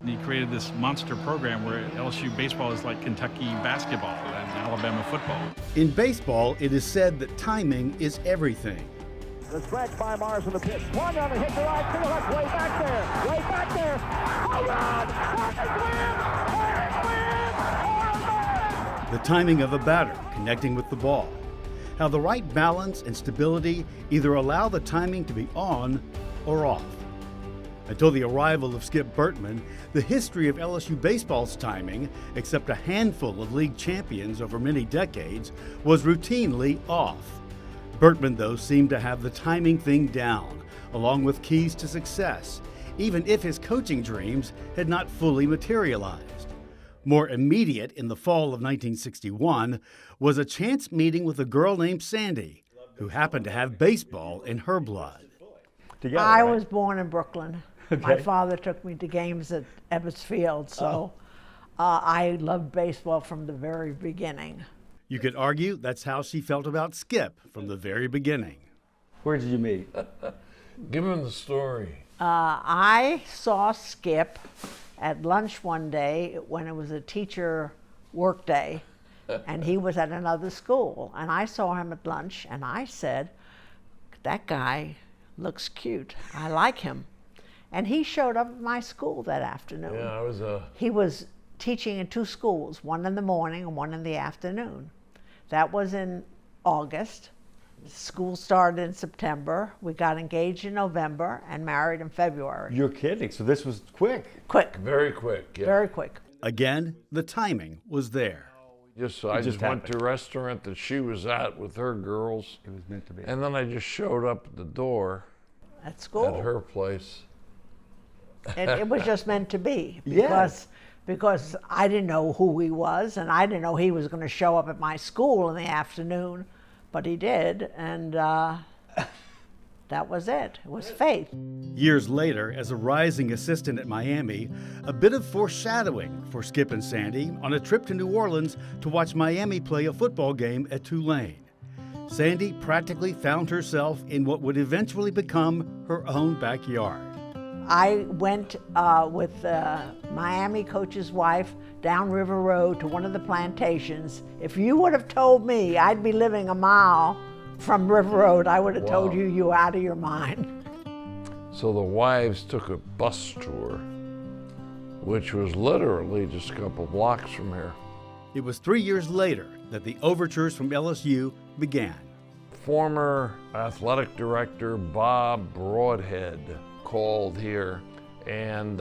And he created this monster program where LSU baseball is like Kentucky basketball and Alabama football. In baseball, it is said that timing is everything. The stretch by Mars in the pitch. Swung on and hit the right field. That's way back there. Way back there. Home run! Pirates win! The timing of a batter connecting with the ball. How the right balance and stability either allow the timing to be on or off. Until the arrival of Skip Bertman, the history of LSU baseball's timing, except a handful of league champions over many decades, was routinely off. Bertman, though, seemed to have the timing thing down, along with keys to success, even if his coaching dreams had not fully materialized. More immediate in the fall of 1961 was a chance meeting with a girl named Sandy, who happened to have baseball in her blood. Together, I right? was born in Brooklyn. Okay. My father took me to games at Ebbets Field, so I loved baseball from the very beginning. You could argue that's how she felt about Skip from the very beginning. Where did you meet? Give him the story. I saw Skip at lunch one day when it was a teacher work day, and he was at another school. And I saw him at lunch, and I said, that guy looks cute. I like him. And he showed up at my school that afternoon. Yeah, He was teaching in two schools, one in the morning and one in the afternoon. That was in August. School started in September. We got engaged in November and married in February. You're kidding. So this was quick. Quick, very quick. Yeah. very quick. Again, the timing was there. I just just went happened. to a restaurant that she was at with her girls, It was meant to be. and then I just showed up at the door At school. at her place. It was just meant to be Yeah. because I didn't know who he was, and I didn't know he was going to show up at my school in the afternoon, but he did, and that was it. It was fate. Years later, as a rising assistant at Miami, a bit of foreshadowing for Skip and Sandy on a trip to New Orleans to watch Miami play a football game at Tulane. Sandy practically found herself in what would eventually become her own backyard. I went with the Miami coach's wife down River Road to one of the plantations. If you would have told me I'd be living a mile from River Road, I would have told Wow. you you were out of your mind. So the wives took a bus tour, which was literally just a couple blocks from here. It was 3 years later that the overtures from LSU began. Former athletic director Bob Broadhead called here, and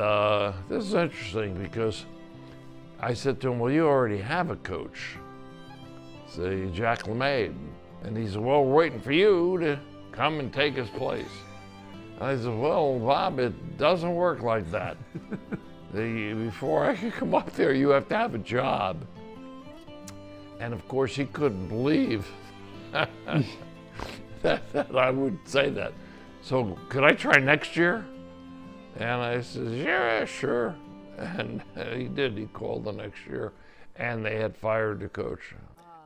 this is interesting because I said to him, well, you already have a coach, say Jack LeMay, and he said, well, we're waiting for you to come and take his place. And I said, well, Bob, it doesn't work like that. Before I could come up there, you have to have a job. And of course, he couldn't believe that I would say that. So could I try next year? And I said, yeah, sure. And he did. He called the next year, and they had fired the coach.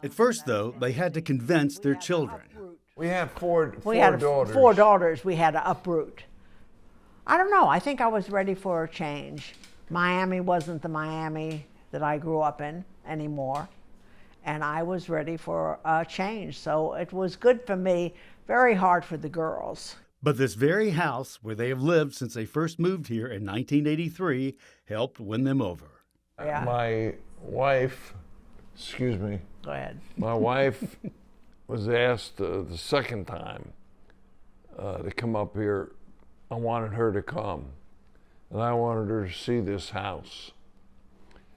At first, though, they had to convince their children. We had four We had daughters. 4 daughters we had to uproot. I don't know, I think I was ready for a change. Miami wasn't the Miami that I grew up in anymore, and I was ready for a change. So it was good for me, very hard for the girls. But this very house, where they have lived since they first moved here in 1983, helped win them over. Yeah. My wife, excuse me, Go ahead. my wife was asked the second time to come up here. I wanted her to come, and I wanted her to see this house.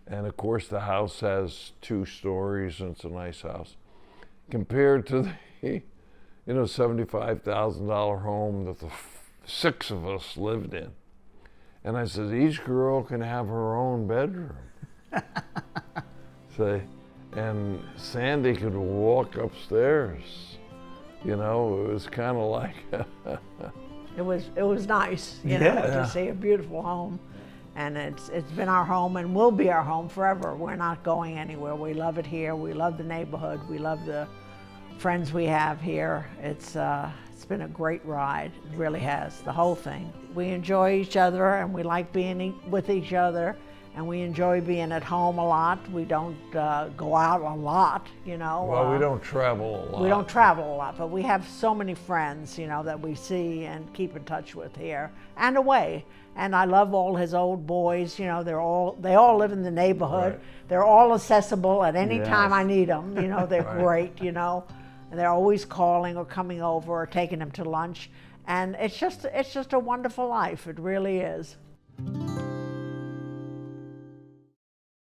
And of course, the house has 2 stories, and it's a nice house. Compared to the, $75,000 home that the 6 of us lived in. And I said, each girl can have her own bedroom. And Sandy could walk upstairs. It was kind of like. It was nice, to see a beautiful home. And it's been our home and will be our home forever. We're not going anywhere. We love it here. We love the neighborhood. We love the friends we have here. It's been a great ride. It really has, the whole thing. We enjoy each other and we like being with each other, and we enjoy being at home a lot. We don't go out a lot, you know. Well, we don't travel a lot. We don't travel a lot, but we have so many friends, you know, that we see and keep in touch with here and away. And I love all his old boys, you know, they all live in the neighborhood. Right. They're all accessible at any Yes. time I need them, you know, they're Right. great, you know. And they're always calling or coming over or taking them to lunch. And it's just a wonderful life, it really is.